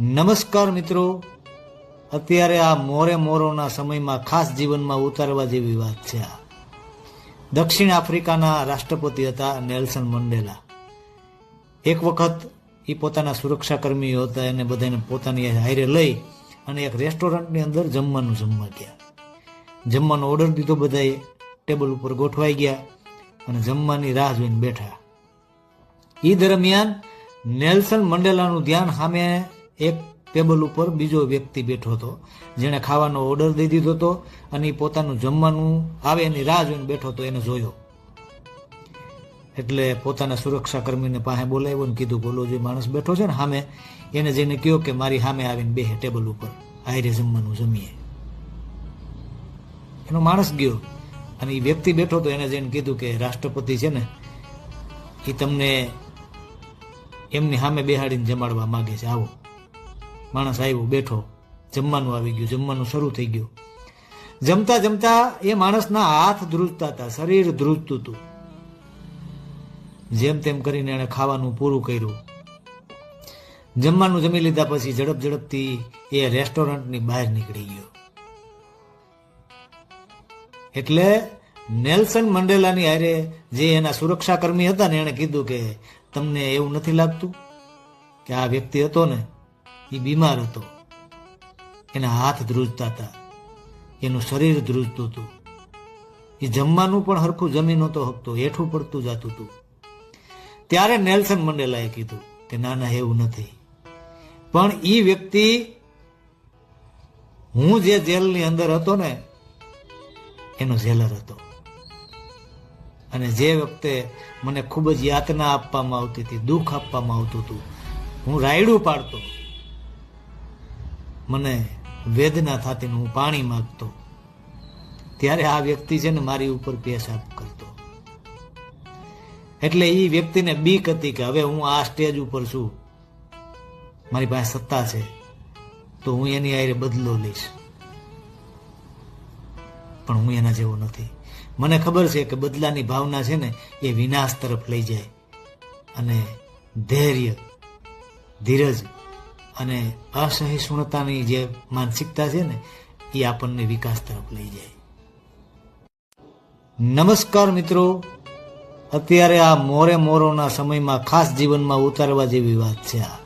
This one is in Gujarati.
નમસ્કાર મિત્રો, અત્યારે આ મોરોના સમયમાં ખાસ જીવનમાં ઉતારવા જેવી વાત છે. આ દક્ષિણ આફ્રિકાના રાષ્ટ્રપતિ હતા નેલ્સન મંડેલા. એક વખત એ પોતાના સુરક્ષાકર્મીઓ હતા એને બધાને પોતાની હારે લઈ અને એક રેસ્ટોરન્ટની અંદર જમવાનું જમવા ગયા. જમવાનો ઓર્ડર દીધો, બધાએ ટેબલ ઉપર ગોઠવાઈ ગયા અને જમવાની રાહ જોઈને બેઠા. એ દરમિયાન નેલ્સન મંડેલાનું ધ્યાન સામે એક ટેબલ ઉપર બીજો વ્યક્તિ બેઠો હતો, જેણે ખાવાનો ઓર્ડર દઈ દીધો હતો અને પોતાનું જમવાનું આવે એની રાહ જોઈને બેઠો હતો. એને જોયો એટલે પોતાના સુરક્ષાકર્મીને પાસે બોલાવ્યો ને કીધું, બોલો જે માણસ બેઠો છે ને સામે, એને જઈને કહ્યો કે મારી સામે આવીને બેહે ટેબલ ઉપર, આયરે જમવાનું જમીએ. એનો માણસ ગયો અને એ વ્યક્તિ બેઠો હતો એને જઈને કીધું કે રાષ્ટ્રપતિ છે ને એ તમને એમની સામે બેહાડીને જમાડવા માગે છે, આવો. માણસ આવ્યો, બેઠો, જમવાનું આવી ગયું, જમવાનું શરૂ થઈ ગયું. જમતા જમતા એ માણસના હાથ ધ્રુજતા હતા, શરીર ધ્રુજતું હતું. જેમ તેમ કરીને એણે ખાવાનું પૂરું કર્યું. જમવાનું જમી લીધા પછી ઝડપથી એ રેસ્ટોરન્ટની બહાર નીકળી ગયો. એટલે નેલ્સન મંડેલાની હારે જે એના સુરક્ષાકર્મી હતા ને એણે કીધું કે તમને એવું નથી લાગતું કે આ વ્યક્તિ હતો ને એ બીમાર હતો, એના હાથ ધ્રુજતા હતા, એનું શરીર ધ્રુજતું હતું, એ જમવાનું પણ હરખું જમી નહોતો શકતો, હેઠું પડતું જતું હતું. ત્યારે નેલ્સન મંડેલાએ કીધું કે ના ના એવું નથી, પણ એ વ્યક્તિ હું જે જેલની અંદર હતો ને એનો જેલર હતો, અને જે વખતે મને ખૂબ જ યાતના આપવામાં આવતી હતી, દુઃખ આપવામાં આવતું હતું, હું રાયડું પાડતો, મને વેદના થતી, હું પાણી માંગતો, ત્યારે આ વ્યક્તિ છે ને મારી ઉપર પેશાબ કરતો. એટલે એ વ્યક્તિને બીક હતી કે હવે હું આ સ્ટેજ ઉપર છું, મારી પાસે સત્તા છે, તો હું એની હારે બદલો લઈશ, પણ હું એના જેવો નથી. મને ખબર છે કે બદલાની ભાવના છે ને એ વિનાશ તરફ લઈ જાય, અને ધૈર્ય, ધીરજ અને અસહિષ્ણુતાની જે માનસિકતા છે ને એ આપણને વિકાસ તરફ લઈ જાય. નમસ્કાર મિત્રો, અત્યારે આ મોરોના સમયમાં ખાસ જીવનમાં ઉતારવા જેવી વાત છે. આ